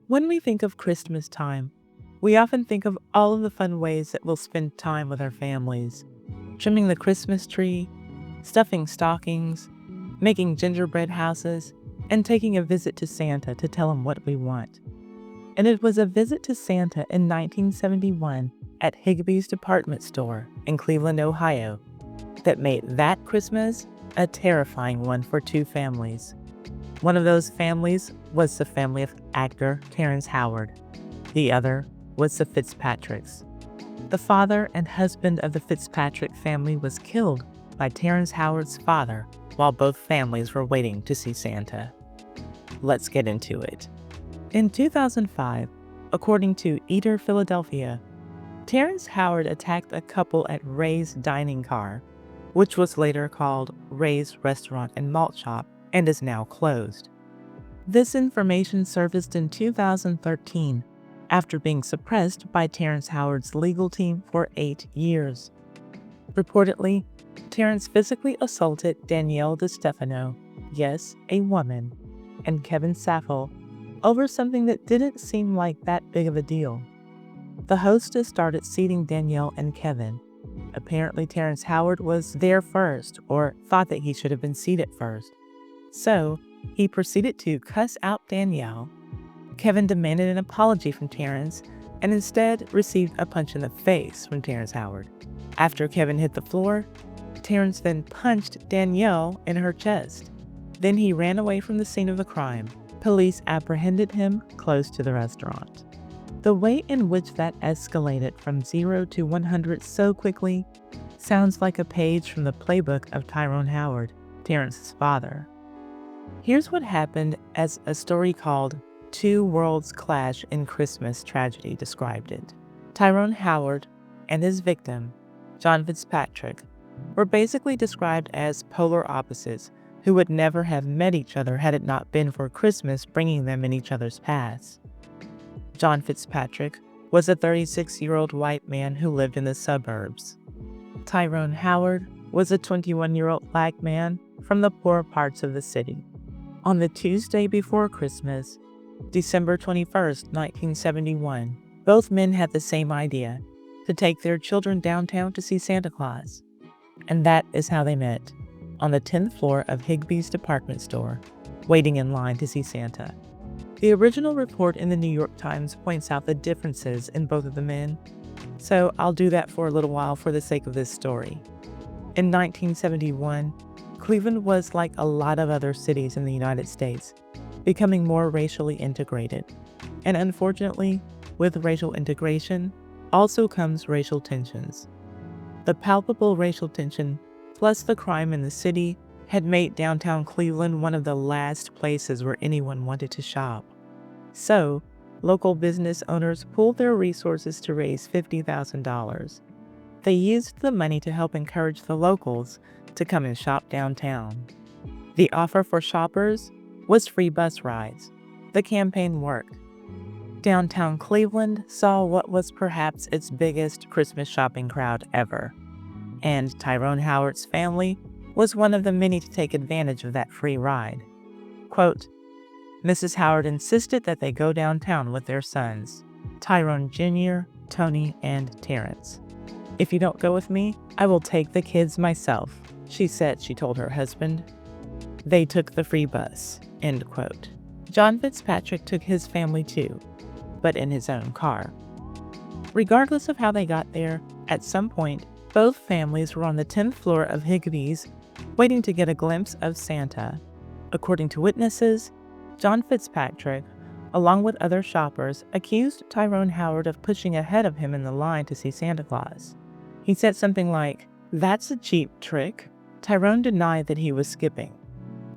When we think of Christmas time, we often think of all of the fun ways that we'll spend time with our families. Trimming the Christmas tree, stuffing stockings, making gingerbread houses, and taking a visit to Santa to tell him what we want. And it was a visit to Santa in 1971 at Higbee's department store in Cleveland, Ohio, that made that Christmas a terrifying one for two families. One of those families was the family of actor Terrence Howard. The other was the Fitzpatricks. The father and husband of the Fitzpatrick family was killed by Terrence Howard's father while both families were waiting to see Santa. Let's get into it. In 2005, according to Eater Philadelphia, Terrence Howard attacked a couple at Ray's Dining Car, which was later called Ray's Restaurant and Malt Shop and is now closed. This information surfaced in 2013 after being suppressed by Terrence Howard's legal team for 8 years. Reportedly, Terrence physically assaulted Danielle DeStefano, yes, a woman, and Kevin Saffel over something that didn't seem like that big of a deal. The hostess started seating Danielle and Kevin. Apparently, Terrence Howard was there first, or thought that he should have been seated first. So, he proceeded to cuss out Danielle. Kevin demanded an apology from Terrence and instead received a punch in the face from Terrence Howard. After Kevin hit the floor, Terrence then punched Danielle in her chest. Then he ran away from the scene of the crime. Police apprehended him close to the restaurant. The way in which that escalated from 0 to 100 so quickly sounds like a page from the playbook of Tyrone Howard, Terrence's father. Here's what happened as a story called Two Worlds Clash in Christmas Tragedy described it. Tyrone Howard and his victim, John Fitzpatrick, were basically described as polar opposites who would never have met each other had it not been for Christmas bringing them in each other's paths. John Fitzpatrick was a 36-year-old white man who lived in the suburbs. Tyrone Howard was a 21-year-old black man from the poorer parts of the city. On the Tuesday before Christmas, December 21st, 1971, both men had the same idea, to take their children downtown to see Santa Claus. And that is how they met, on the 10th floor of Higbee's department store, waiting in line to see Santa. The original report in the New York Times points out the differences in both of the men, so I'll do that for a little while for the sake of this story. In 1971, Cleveland was like a lot of other cities in the United States, becoming more racially integrated. And unfortunately, with racial integration also comes racial tensions. The palpable racial tension, plus the crime in the city, had made downtown Cleveland one of the last places where anyone wanted to shop. So, local business owners pooled their resources to raise $50,000. They used the money to help encourage the locals to come and shop downtown. The offer for shoppers was free bus rides. The campaign worked. Downtown Cleveland saw what was perhaps its biggest Christmas shopping crowd ever. And Tyrone Howard's family was one of the many to take advantage of that free ride. Quote, Mrs. Howard insisted that they go downtown with their sons, Tyrone Jr., Tony, and Terrence. If you don't go with me, I will take the kids myself, she said she told her husband. They took the free bus, end quote. John Fitzpatrick took his family too, but in his own car. Regardless of how they got there, at some point, both families were on the 10th floor of Higbee's, waiting to get a glimpse of Santa. According to witnesses, John Fitzpatrick, along with other shoppers, accused Tyrone Howard of pushing ahead of him in the line to see Santa Claus. He said something like, "That's a cheap trick." Tyrone denied that he was skipping,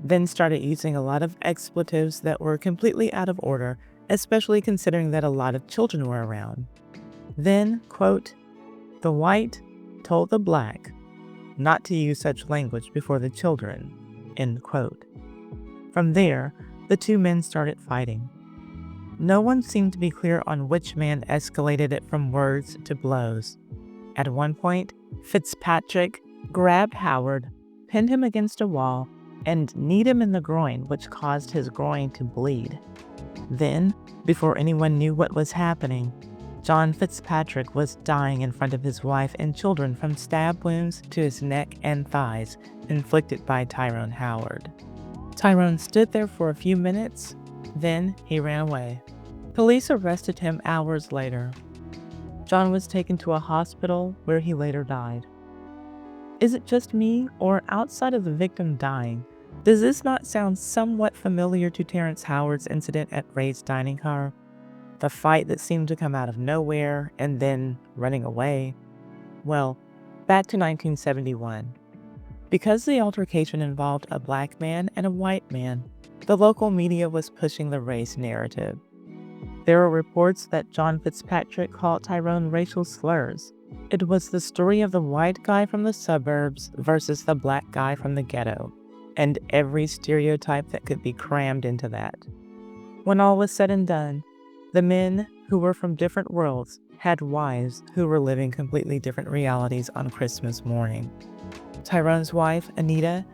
then started using a lot of expletives that were completely out of order, especially considering that a lot of children were around. Then, quote, the white told the black not to use such language before the children, end quote. From there, the two men started fighting. No one seemed to be clear on which man escalated it from words to blows. At one point, Fitzpatrick grabbed Howard, pinned him against a wall, and kneed him in the groin, which caused his groin to bleed. Then, before anyone knew what was happening, John Fitzpatrick was dying in front of his wife and children from stab wounds to his neck and thighs inflicted by Terrence Howard. Tyrone stood there for a few minutes, then he ran away. Police arrested him hours later. John was taken to a hospital where he later died. Is it just me, or outside of the victim dying, does this not sound somewhat familiar to Terrence Howard's incident at Ray's dining car? The fight that seemed to come out of nowhere and then running away? Well, back to 1971. Because the altercation involved a black man and a white man, the local media was pushing the race narrative. There were reports that John Fitzpatrick called Tyrone racial slurs. It was the story of the white guy from the suburbs versus the black guy from the ghetto, and every stereotype that could be crammed into that. When all was said and done, the men who were from different worlds had wives who were living completely different realities on Christmas morning. Tyrone's wife, Anita,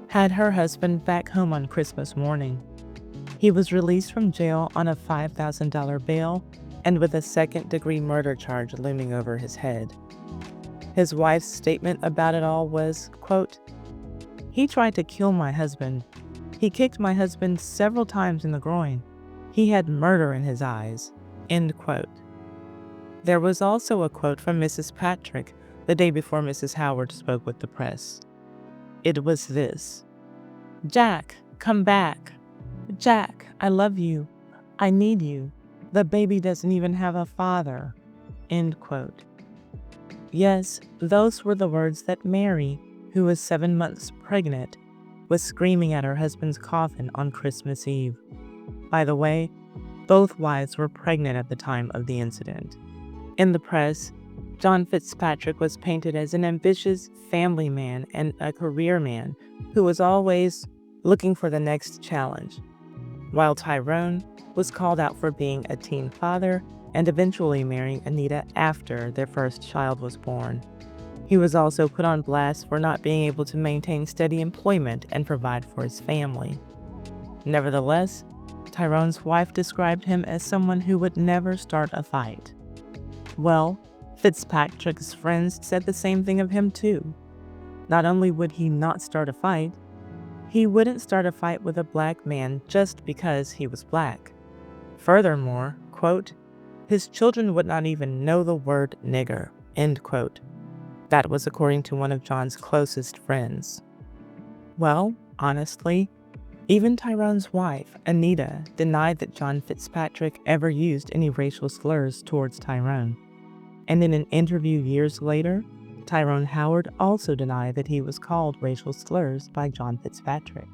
had her husband back home on Christmas morning. He was released from jail on a $5,000 bail and with a second-degree murder charge looming over his head. His wife's statement about it all was, quote, "He tried to kill my husband. He kicked my husband several times in the groin. He had murder in his eyes," end quote. There was also a quote from Mrs. Patrick the day before Mrs. Howard spoke with the press. It was this: "Jack, come back. Jack, I love you. I need you. The baby doesn't even have a father," end quote. Yes, those were the words that Mary, who was 7 months pregnant, was screaming at her husband's coffin on Christmas Eve. By the way, both wives were pregnant at the time of the incident. In the press, John Fitzpatrick was painted as an ambitious family man and a career man who was always looking for the next challenge, while Tyrone was called out for being a teen father and eventually marrying Anita after their first child was born. He was also put on blast for not being able to maintain steady employment and provide for his family. Nevertheless, Tyrone's wife described him as someone who would never start a fight. Well, Fitzpatrick's friends said the same thing of him too. Not only would he not start a fight, he wouldn't start a fight with a black man just because he was black. Furthermore, quote, "His children would not even know the word nigger," end quote. That was according to one of John's closest friends. Well, honestly, even Tyrone's wife, Anita, denied that John Fitzpatrick ever used any racial slurs towards Tyrone. And in an interview years later, Terrence Howard also denied that he was called racial slurs by John Fitzpatrick.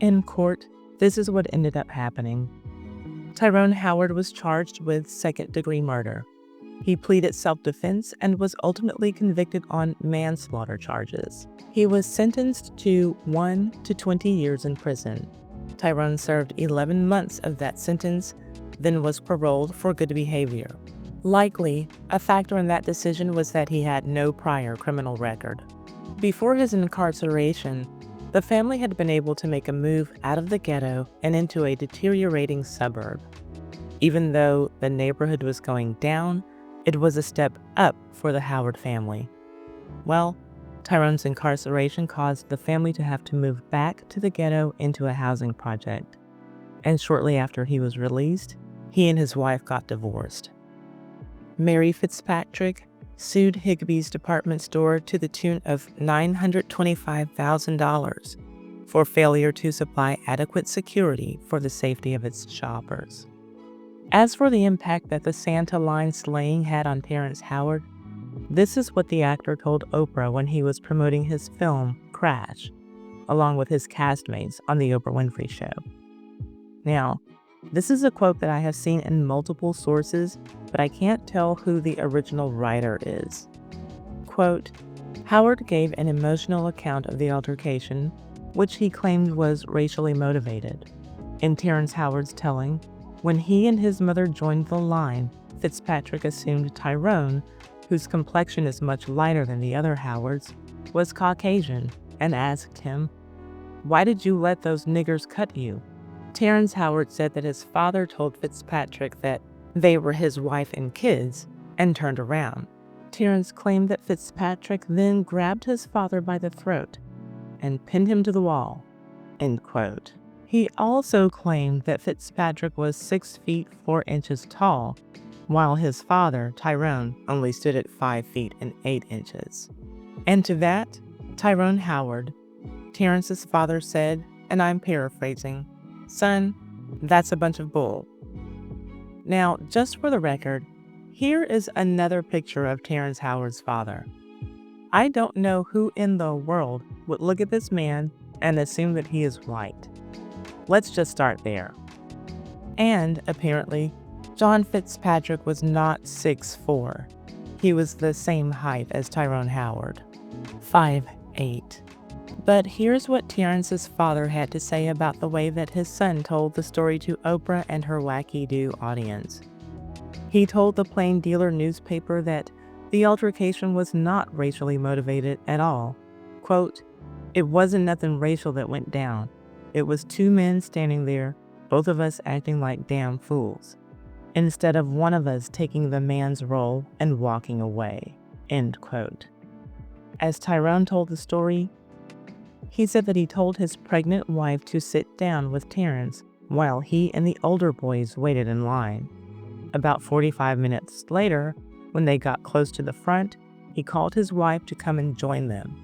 In court, this is what ended up happening. Terrence Howard was charged with second-degree murder. He pleaded self-defense and was ultimately convicted on manslaughter charges. He was sentenced to 1 to 20 years in prison. Tyrone served 11 months of that sentence, then was paroled for good behavior. Likely, a factor in that decision was that he had no prior criminal record. Before his incarceration, the family had been able to make a move out of the ghetto and into a deteriorating suburb. Even though the neighborhood was going down, it was a step up for the Howard family. Well, Tyrone's incarceration caused the family to have to move back to the ghetto into a housing project. And shortly after he was released, he and his wife got divorced. Mary Fitzpatrick sued Higbee's department store to the tune of $925,000 for failure to supply adequate security for the safety of its shoppers. As for the impact that the Santa line slaying had on Terrence Howard, this is what the actor told Oprah when he was promoting his film, Crash, along with his castmates on The Oprah Winfrey Show. Now, this is a quote that I have seen in multiple sources, but I can't tell who the original writer is. Quote, "Howard gave an emotional account of the altercation, which he claimed was racially motivated. In Terrence Howard's telling, when he and his mother joined the line, Fitzpatrick assumed Tyrone, whose complexion is much lighter than the other Howards, was Caucasian and asked him, 'Why did you let those niggers cut you?' Terrence Howard said that his father told Fitzpatrick that they were his wife and kids and turned around. Terrence claimed that Fitzpatrick then grabbed his father by the throat and pinned him to the wall, end quote. He also claimed that Fitzpatrick was 6 feet 4 inches tall, while his father, Tyrone, only stood at 5 feet and 8 inches. And to that, Tyrone Howard, Terrence's father, said, and I'm paraphrasing, "Son, that's a bunch of bull." Now, just for the record, here is another picture of Terrence Howard's father. I don't know who in the world would look at this man and assume that he is white. Let's just start there. And apparently, John Fitzpatrick was not 6'4". He was the same height as Tyrone Howard, 5'8". But here's what Terrence's father had to say about the way that his son told the story to Oprah and her wacky-do audience. He told the Plain Dealer newspaper that the altercation was not racially motivated at all. Quote, "It wasn't nothing racial that went down. It was two men standing there, both of us acting like damn fools, instead of one of us taking the man's role and walking away," end quote. As Tyrone told the story, he said that he told his pregnant wife to sit down with Terrence while he and the older boys waited in line. About 45 minutes later, when they got close to the front, he called his wife to come and join them.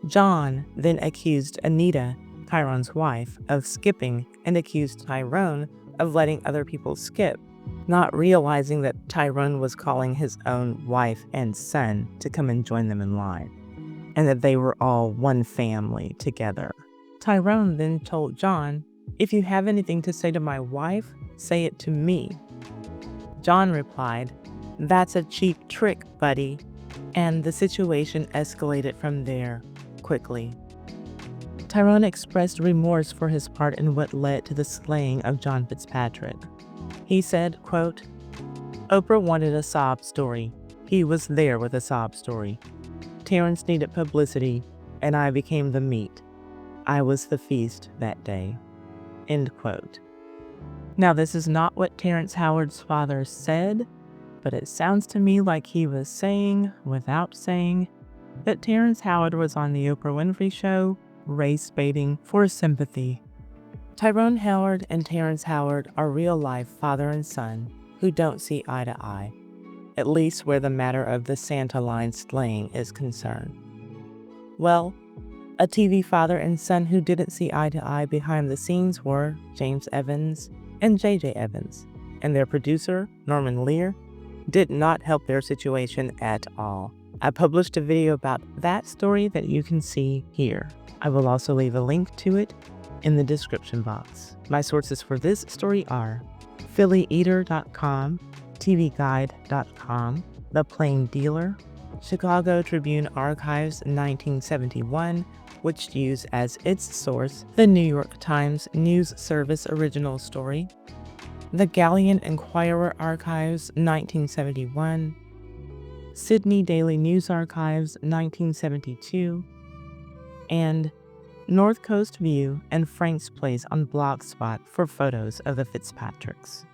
John then accused Anita, Tyrone's wife, of skipping and accused Tyrone of letting other people skip, not realizing that Tyrone was calling his own wife and son to come and join them in line, and that they were all one family together. Tyrone then told John, "If you have anything to say to my wife, say it to me." John replied, "That's a cheap trick, buddy," and the situation escalated from there quickly. Tyrone expressed remorse for his part in what led to the slaying of John Fitzpatrick. He said, quote, "Oprah wanted a sob story. He was there with a sob story. Terrence needed publicity, and I became the meat. I was the feast that day," end quote. Now, this is not what Terrence Howard's father said, but it sounds to me like he was saying, without saying, that Terrence Howard was on the Oprah Winfrey Show, race baiting for sympathy. Tyrone Howard and Terrence Howard are real-life father and son who don't see eye to eye, at least where the matter of the Santa line slaying is concerned. Well, a TV father and son who didn't see eye to eye behind the scenes were James Evans and JJ Evans, and their producer, Norman Lear, did not help their situation at all. I published a video about that story that you can see here. I will also leave a link to it in the description box. My sources for this story are PhillyEater.com, TVGuide.com, The Plain Dealer, Chicago Tribune Archives 1971, which used as its source the New York Times News Service original story, the Galleon Enquirer Archives 1971, Sydney Daily News Archives 1972, and North Coast View and Frank's Place on Blogspot for photos of the Fitzpatricks.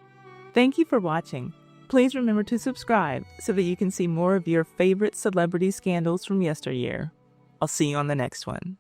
Thank you for watching. Please remember to subscribe so that you can see more of your favorite celebrity scandals from yesteryear. I'll see you on the next one.